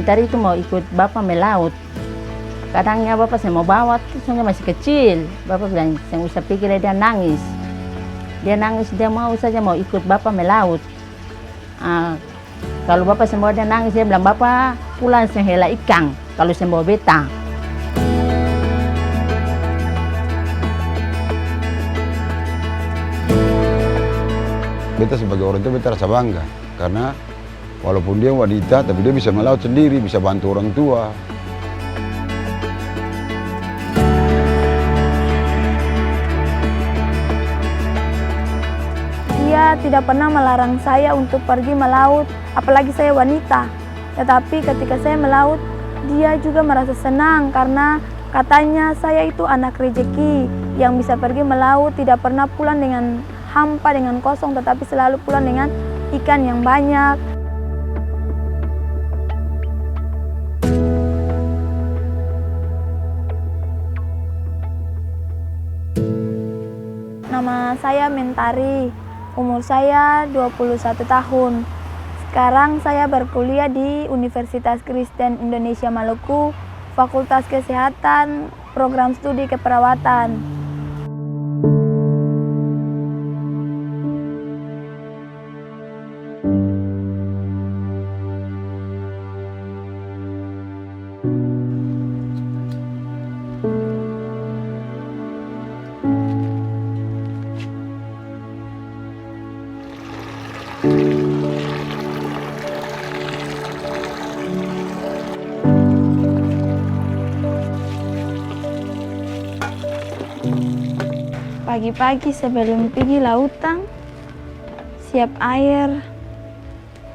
Mentari itu mau ikut bapak melaut. Kadangnya bapak saya mau bawa, soalnya masih kecil. Bapak bilang, saya usah pikir, dia nangis. Dia nangis, dia mau saja mau ikut bapak melaut. Kalau bapak saya mau dia nangis, dia bilang, bapak pulang saya hela ikan, kalau saya mau beta. Beta sebagai orang tua, beta rasa bangga. Karena walaupun dia wanita, tapi dia bisa melaut sendiri, bisa bantu orang tua. Dia tidak pernah melarang saya untuk pergi melaut, apalagi saya wanita. Tetapi ketika saya melaut, dia juga merasa senang karena katanya saya itu anak rezeki yang bisa pergi melaut, tidak pernah pulang dengan hampa, dengan kosong, tetapi selalu pulang dengan ikan yang banyak. Nama saya Mentari, umur saya 21 tahun. Sekarang saya berkuliah di Universitas Kristen Indonesia Maluku, Fakultas Kesehatan, Program Studi Keperawatan. Pagi-pagi sebelum pergi lautan, siap air,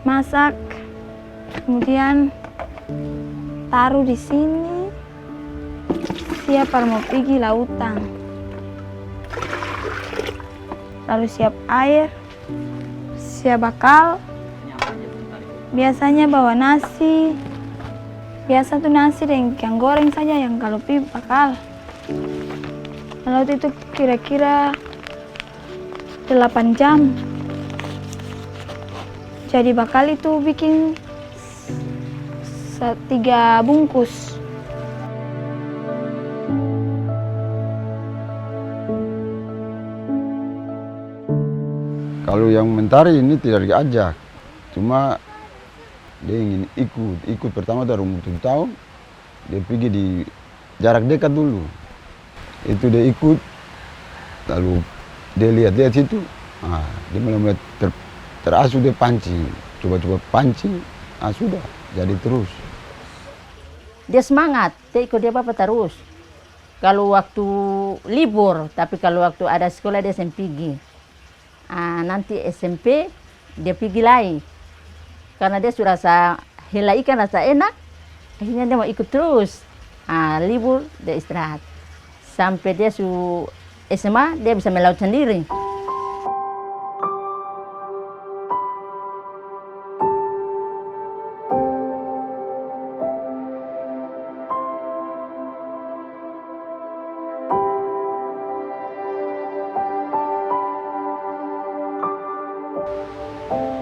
masak, kemudian taruh di sini, siap mau pergi lautan. Lalu siap air, siap bakal. Biasanya bawa nasi, biasa tuh nasi dengan ikan goreng saja yang kalau pergi bakal. Melaut itu kira-kira 8 jam. Jadi bakal itu bikin 3 bungkus. Kalau yang Mentari ini tidak diajak, cuma dia ingin ikut pertama dari umur 7 tahun, dia pergi di jarak dekat dulu. Itu dia ikut, lalu dia lihat-lihat situ, dia mulai terasuh, dia pancing, coba-coba pancing, sudah, jadi terus. Dia semangat, dia ikut dia bapak terus. Kalau waktu libur, tapi kalau waktu ada sekolah dia pergi. Nanti SMP dia pergi lagi, karena dia sudah rasa hela ikan rasa enak, akhirnya dia mau ikut terus. Libur dia istirahat. Sampai dia SMA, dia bisa melaut sendiri.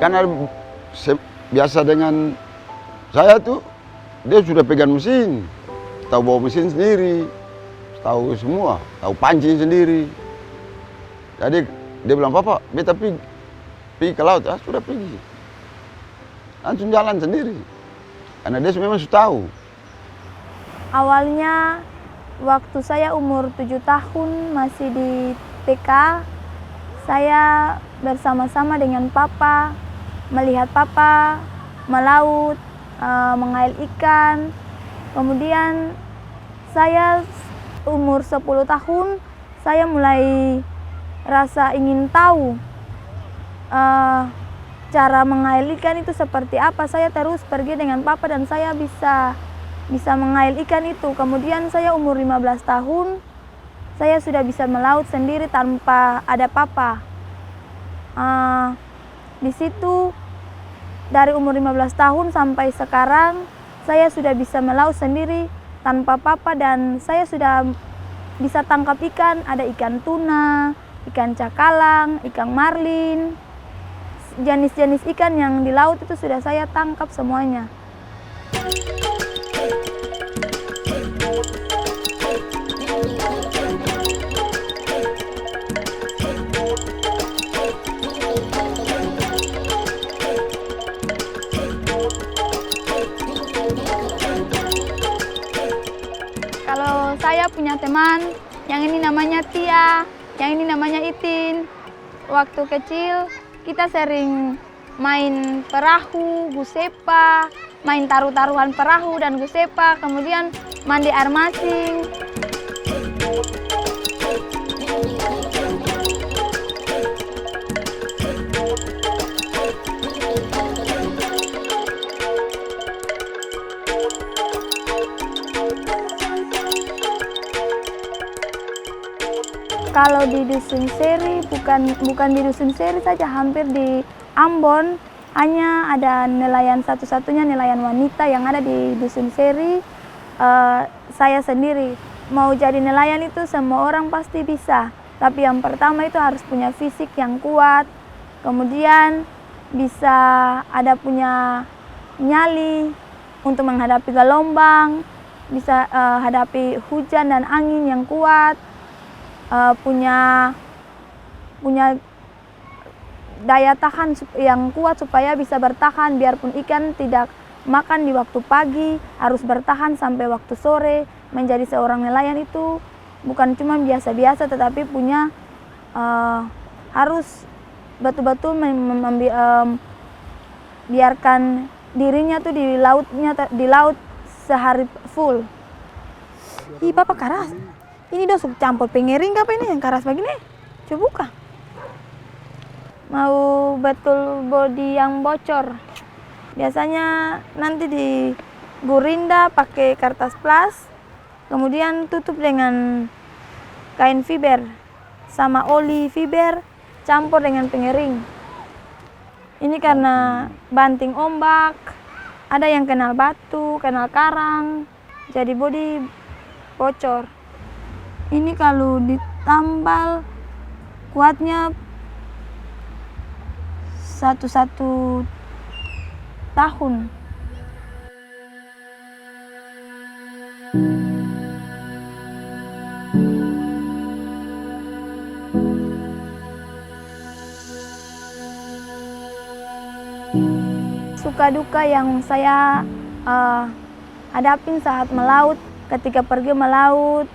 Karena biasa dengan saya tuh, dia sudah pegang mesin, tahu bawa mesin sendiri, tahu semua, tahu pancing sendiri. Jadi dia bilang, "Papa, beta pergi ke laut." Sudah pergi. Langsung jalan sendiri. Karena dia memang sudah tahu. Awalnya waktu saya umur 7 tahun masih di TK, saya bersama-sama dengan papa, melihat papa melaut, mengail ikan. Kemudian saya umur 10 tahun, saya mulai rasa ingin tahu cara mengail ikan itu seperti apa. Saya terus pergi dengan papa dan saya bisa mengail ikan itu. Kemudian saya umur 15 tahun, saya sudah bisa melaut sendiri tanpa ada papa. Di situ dari umur 15 tahun sampai sekarang, saya sudah bisa melaut sendiri tanpa papa dan saya sudah bisa tangkap ikan. Ada ikan tuna, ikan cakalang, ikan marlin. Jenis-jenis ikan yang di laut itu sudah saya tangkap semuanya. punya teman, yang ini namanya Tia, yang ini namanya Itin. Waktu kecil kita sering main perahu, gusepa, main taruh-taruhan perahu dan gusepa, kemudian mandi air mancing. Kalau di Dusun Seri, bukan di Dusun Seri saja, hampir di Ambon, hanya ada nelayan satu-satunya nelayan wanita yang ada di Dusun Seri, saya sendiri. Mau jadi nelayan itu semua orang pasti bisa, tapi yang pertama itu harus punya fisik yang kuat, kemudian bisa ada punya nyali untuk menghadapi gelombang, bisa hadapi hujan dan angin yang kuat, punya daya tahan yang kuat supaya bisa bertahan, biarpun ikan tidak makan di waktu pagi, harus bertahan sampai waktu sore. Menjadi seorang nelayan itu bukan cuma biasa-biasa, tetapi punya harus betul-betul biarkan dirinya tuh di laut sehari full. Ih, Bapak keras. Ini dosuk campur pengering apa ini yang keras begini? Coba buka. Mau betul bodi yang bocor. Biasanya nanti di gurinda pakai kertas plas, kemudian tutup dengan kain fiber sama oli fiber campur dengan pengering. Ini karena banting ombak, ada yang kenal batu, kenal karang, jadi bodi bocor. Ini kalau ditambal kuatnya 1 tahun. Suka duka yang saya hadapin saat melaut, ketika pergi melaut,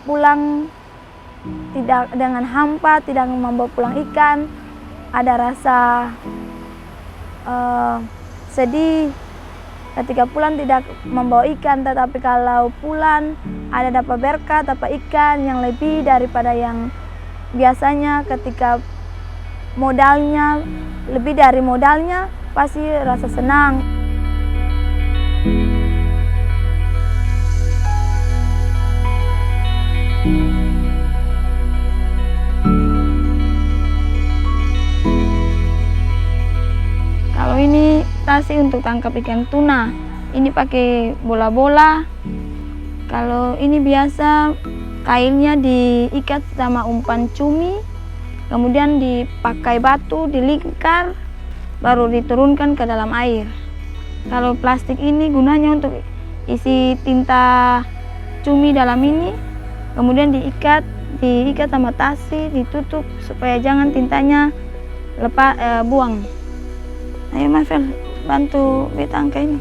pulang tidak dengan hampa, tidak membawa pulang ikan, ada rasa sedih ketika pulang tidak membawa ikan, tetapi kalau pulang ada dapat berkat, dapat ikan yang lebih daripada yang biasanya. Ketika modalnya lebih dari modalnya, pasti rasa senang. Kalau ini tasi untuk tangkap ikan tuna, ini pakai bola-bola. Kalau ini biasa kainnya diikat sama umpan cumi, kemudian dipakai batu, dilingkar, baru diturunkan ke dalam air. Kalau plastik ini gunanya untuk isi tinta cumi dalam ini, kemudian diikat sama tasi, ditutup supaya jangan tintanya buang. Ayo Mas Fel, bantu beta angka ini.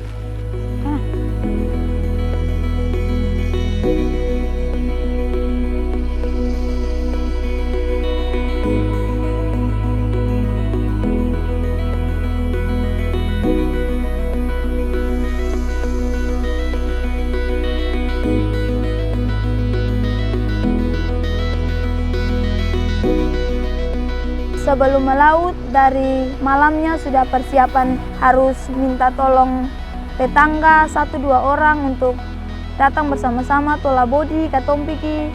Sebelum melaut, dari malamnya sudah persiapan, harus minta tolong tetangga 1-2 orang untuk datang bersama-sama tola bodi katong piki.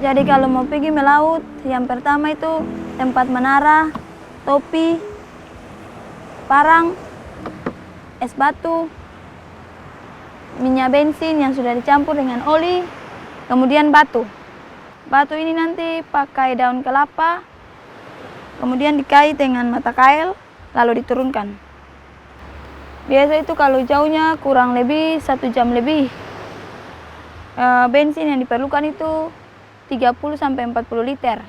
Jadi kalau mau pergi melaut, yang pertama itu tempat menara, topi, parang, es batu, minyak bensin yang sudah dicampur dengan oli, kemudian batu. Batu ini nanti pakai daun kelapa, kemudian dikait dengan mata kail, lalu diturunkan. Biasa itu kalau jauhnya kurang lebih 1 jam lebih. Bensin yang diperlukan itu 30 sampai 40 liter.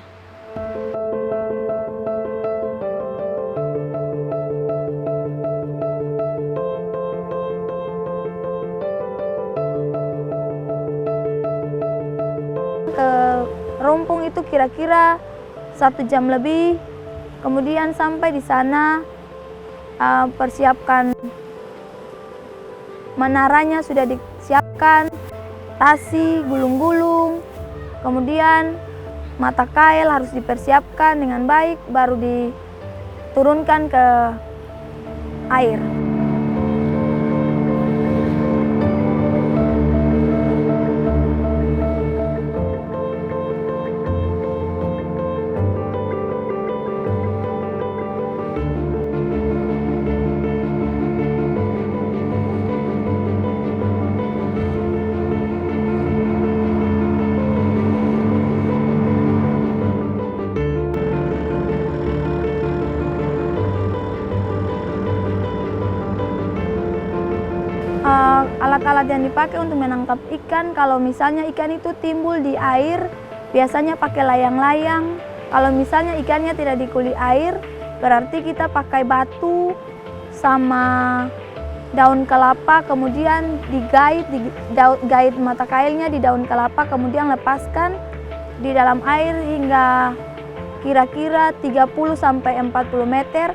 Ke Rompong itu kira-kira 1 jam lebih. Kemudian sampai di sana persiapkan menaranya sudah disiapkan, tasi, gulung-gulung, kemudian mata kail harus dipersiapkan dengan baik baru diturunkan ke air. Alat-alat yang dipakai untuk menangkap ikan, kalau misalnya ikan itu timbul di air, biasanya pakai layang-layang. Kalau misalnya ikannya tidak dikuli air, berarti kita pakai batu sama daun kelapa, kemudian gait mata kailnya di daun kelapa, kemudian lepaskan di dalam air hingga kira-kira 30 sampai 40 meter,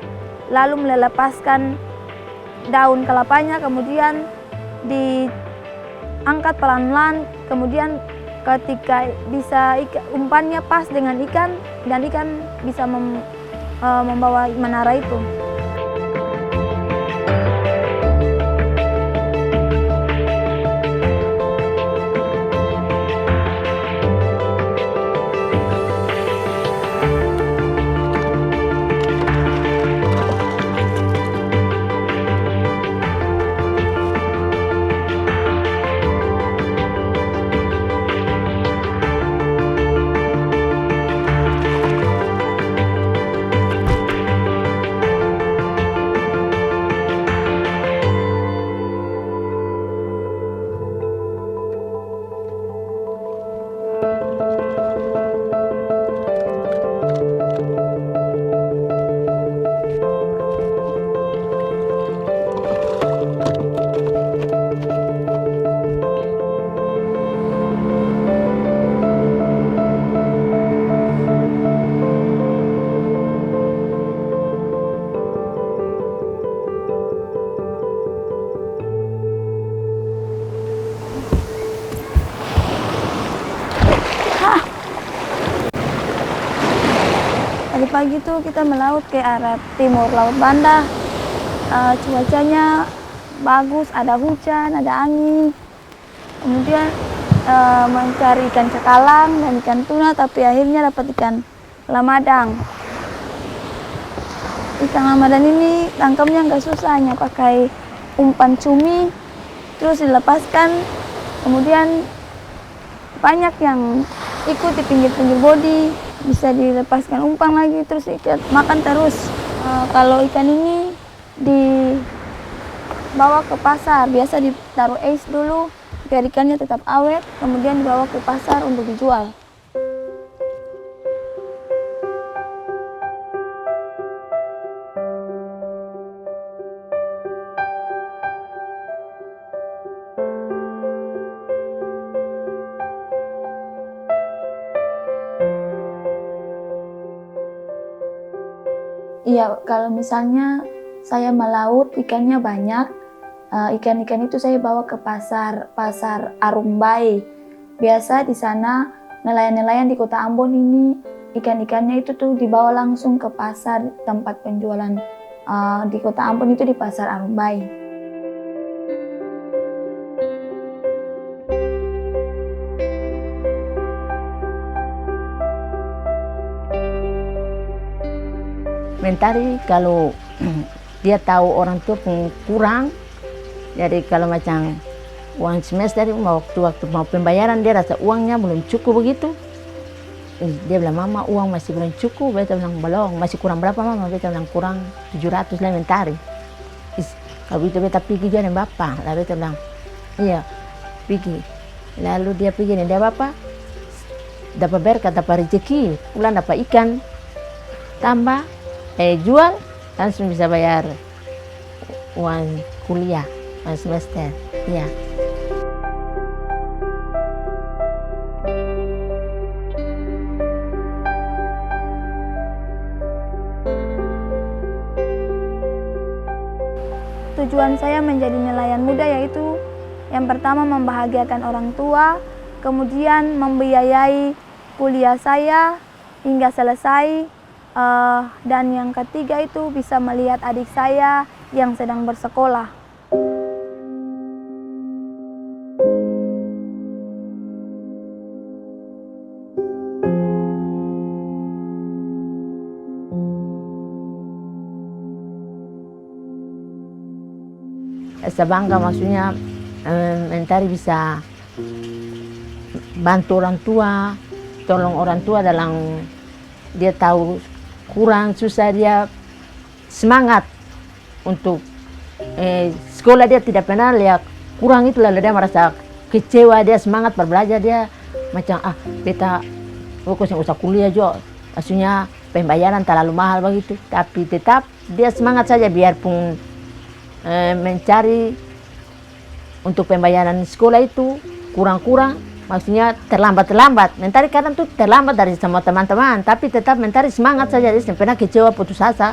lalu melepaskan daun kelapanya, kemudian diangkat pelan-pelan, kemudian ketika bisa umpannya pas dengan ikan dan ikan bisa membawa menara itu. Pagi itu kita melaut ke arah timur Laut Banda. Cuacanya bagus, ada hujan, ada angin. Kemudian mencari ikan cakalang dan ikan tuna, tapi akhirnya dapat ikan lamadang. Ikan lamadang ini tangkapnya nggak susah, hanya pakai umpan cumi, terus dilepaskan. Kemudian banyak yang ikut di pinggir-pinggir bodi, bisa dilepaskan umpan lagi, terus ikan makan terus. Kalau ikan ini dibawa ke pasar, biasa ditaruh es dulu biar ikannya tetap awet, kemudian dibawa ke pasar untuk dijual. Iya, kalau misalnya saya melaut ikannya banyak, ikan-ikan itu saya bawa ke pasar Arumbai. Biasa di sana nelayan-nelayan di Kota Ambon ini ikan-ikannya itu tuh dibawa langsung ke pasar tempat penjualan di Kota Ambon itu di pasar Arumbai. Mentari kalau dia tahu orang tua kurang, jadi kalau macam uang semester waktu mau pembayaran dia rasa uangnya belum cukup begitu, dia bilang mama uang masih belum cukup, beta bilang belum, masih kurang berapa mama, beta bilang kurang 700 lah Mentari. Kalau itu beta pergi juga dengan bapak, lalu beta bilang, iya pergi. Lalu dia pergi dengan dia bapak, dapat berkat, dapat rezeki, pulang dapat ikan, tambah, jual, langsung bisa bayar uang kuliah, uang semester, iya. Tujuan saya menjadi nelayan muda yaitu yang pertama membahagiakan orang tua, kemudian membiayai kuliah saya hingga selesai, dan yang ketiga itu bisa melihat adik saya yang sedang bersekolah. Saya bangga maksudnya Mentari bisa bantu orang tua, tolong orang tua dalam dia tahu kurang susah, dia semangat untuk sekolah, dia tidak pernah lihat kurang itu, lalu dia merasa kecewa, dia semangat berbelajar, dia macam beta fokus yang usah kuliah juga, maksudnya pembayaran terlalu mahal begitu, tapi tetap dia semangat saja biarpun mencari untuk pembayaran sekolah itu kurang-kurang, maksudnya terlambat. Mentari kadang tuh terlambat dari semua teman-teman, tapi tetap Mentari semangat saja, dia pernah kecewa putus asa.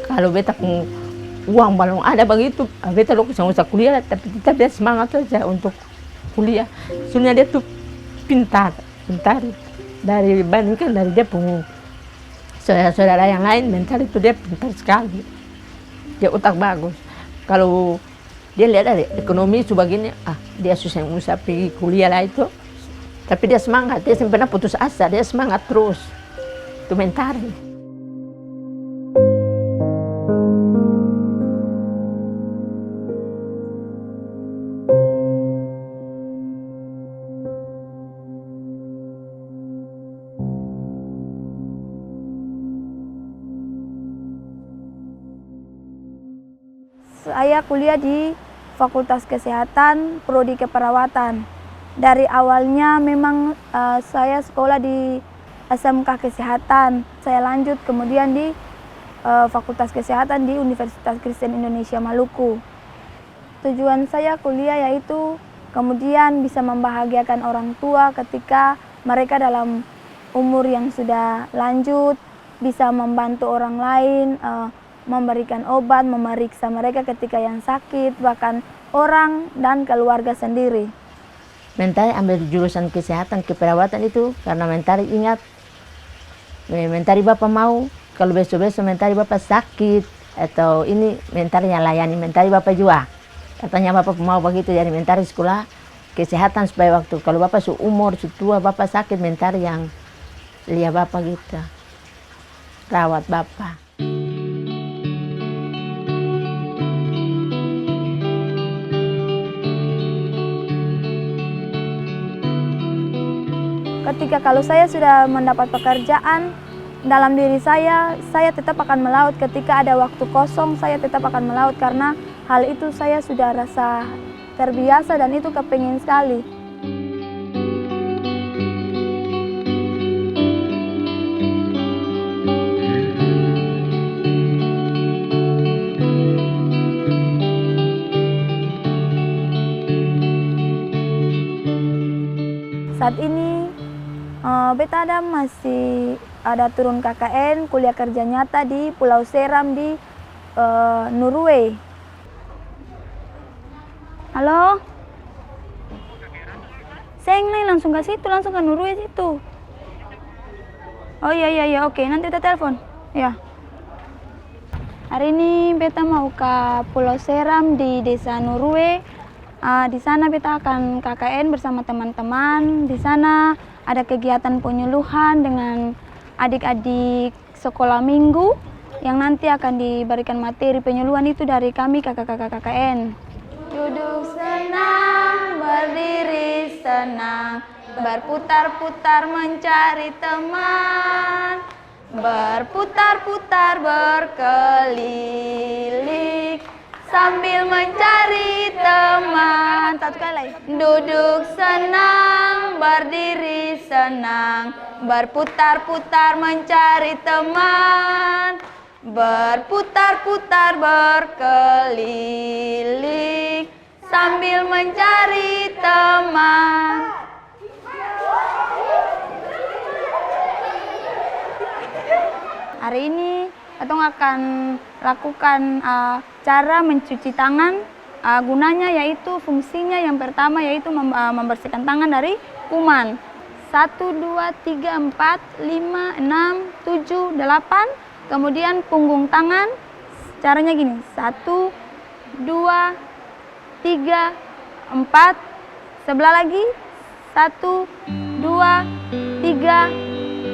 Kalau beta pun uang belum ada begitu, beta lokus yang usah kuliah, tapi tetap dia semangat saja untuk kuliah. Soalnya dia tuh pintar dari bandingkan dari dia pun saudara-saudara yang lain, Mentari itu dia pintar sekali, dia otak bagus. Kalau dia lihat dari ekonomi sebagainya, dia susah pergi kuliah lah itu. Tapi dia semangat, dia pernah putus asa, dia semangat terus. Itu Mentari. Saya kuliah di Fakultas Kesehatan, Prodi Keperawatan. Dari awalnya memang saya sekolah di SMK Kesehatan. Saya lanjut kemudian di Fakultas Kesehatan di Universitas Kristen Indonesia Maluku. Tujuan saya kuliah yaitu kemudian bisa membahagiakan orang tua ketika mereka dalam umur yang sudah lanjut, bisa membantu orang lain, memberikan obat, memeriksa mereka ketika yang sakit, bahkan orang dan keluarga sendiri. Mentari ambil jurusan kesehatan keperawatan itu karena Mentari ingat, Mentari bapak mau kalau besok-besok Mentari bapak sakit atau ini Mentari yang layani, Mentari bapak juga. Katanya bapak mau begitu, jadi Mentari sekolah kesehatan supaya waktu kalau bapak seumur, setua bapak sakit, Mentari yang lihat bapak gitu, rawat bapak. Ketika kalau saya sudah mendapat pekerjaan, dalam diri saya tetap akan melaut. Ketika ada waktu kosong, saya tetap akan melaut karena hal itu saya sudah rasa terbiasa dan itu kepingin sekali. Saat ini beta masih ada turun KKN, kuliah kerja nyata di Pulau Seram di Norway. Halo? Saya lain langsung ke situ, langsung ke Norway situ. Oh iya, oke, nanti kita telepon. Ya. Hari ini beta mau ke Pulau Seram di Desa Norway. Di sana beta akan KKN bersama teman-teman. Di sana ada kegiatan penyuluhan dengan adik-adik sekolah minggu yang nanti akan diberikan materi penyuluhan itu dari kami kakak-kakak KKN. Duduk senang, berdiri senang, berputar-putar mencari teman, berputar-putar berkeliling, sambil mencari teman. Satu kali lagi. Duduk senang, berdiri senang, berputar-putar mencari teman, berputar-putar berkeliling sambil mencari teman. Hari ini kita akan lakukan cara mencuci tangan. Gunanya yaitu fungsinya yang pertama yaitu membersihkan tangan dari kuman. 1, 2, 3, 4, 5, 6, 7, 8. Kemudian punggung tangan. Caranya gini. 1, 2, 3, 4. Sebelah lagi. 1, 2, 3,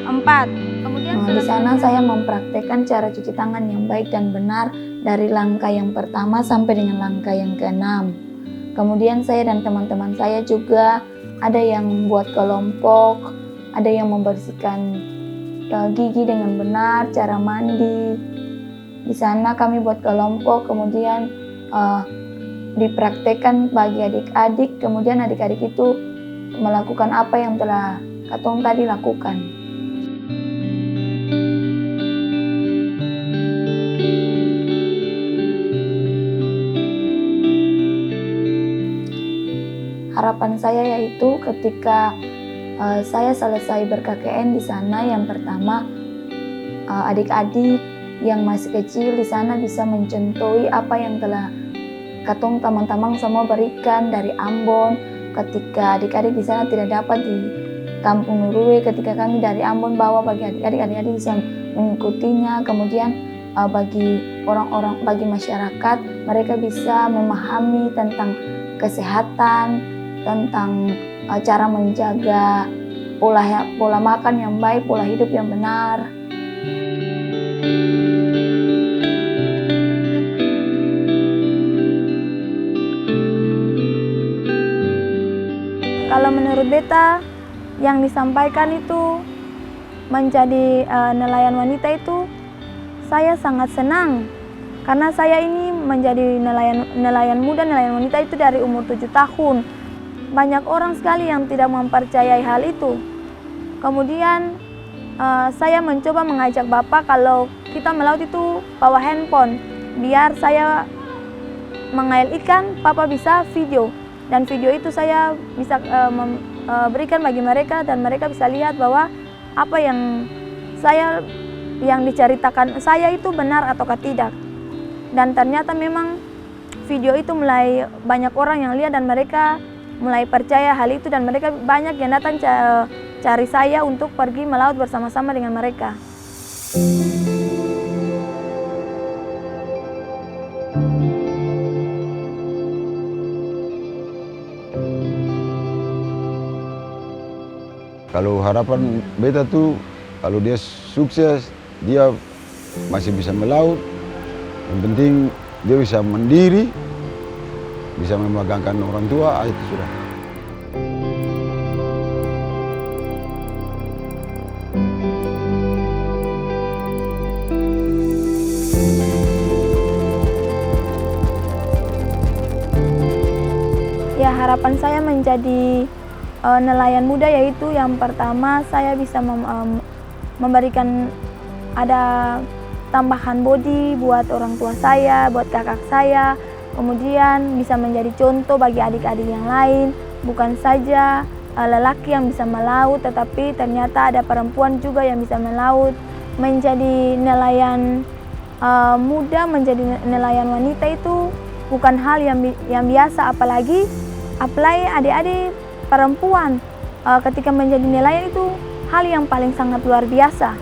4. Kemudian di sana saya mempraktekkan cara cuci tangan yang baik dan benar dari langkah yang pertama sampai dengan langkah yang ke-6. Kemudian saya dan teman-teman saya juga ada yang membuat kelompok, ada yang membersihkan gigi dengan benar, cara mandi. Di sana kami buat kelompok, kemudian dipraktekkan bagi adik-adik, kemudian adik-adik itu melakukan apa yang telah katong tadi lakukan. Harapan saya yaitu ketika saya selesai ber-KKN di sana, yang pertama adik-adik yang masih kecil di sana bisa mencontohi apa yang telah katong teman-teman semua berikan dari Ambon. Ketika adik-adik di sana tidak dapat di Kampung Nurue, ketika kami dari Ambon bawa bagi adik-adik bisa mengikutinya. Kemudian bagi orang-orang, bagi masyarakat, mereka bisa memahami tentang kesehatan, tentang cara menjaga pola makan yang baik, pola hidup yang benar. Kalau menurut beta yang disampaikan itu menjadi nelayan wanita itu, saya sangat senang karena saya ini menjadi nelayan muda, nelayan wanita itu dari umur 7 tahun. Banyak orang sekali yang tidak mempercayai hal itu. Kemudian saya mencoba mengajak Bapak kalau kita melaut itu bawa handphone. Biar saya mengail ikan, Papa bisa video. Dan video itu saya bisa berikan bagi mereka dan mereka bisa lihat bahwa apa yang diceritakan saya itu benar ataukah tidak. Dan ternyata memang video itu mulai banyak orang yang lihat dan mereka mulai percaya hal itu dan mereka banyak yang datang cari saya untuk pergi melaut bersama-sama dengan mereka. Kalau harapan beta tuh, kalau dia sukses, dia masih bisa melaut. Yang penting dia bisa mandiri, bisa memegangkan orang tua, itu sudah. Ya, harapan saya menjadi nelayan muda yaitu yang pertama saya bisa memberikan ada tambahan bodi buat orang tua saya, buat kakak saya. Kemudian bisa menjadi contoh bagi adik-adik yang lain, bukan saja lelaki yang bisa melaut, tetapi ternyata ada perempuan juga yang bisa melaut. Menjadi nelayan muda, menjadi nelayan wanita itu bukan hal yang biasa, apalagi adik-adik perempuan ketika menjadi nelayan itu hal yang paling sangat luar biasa.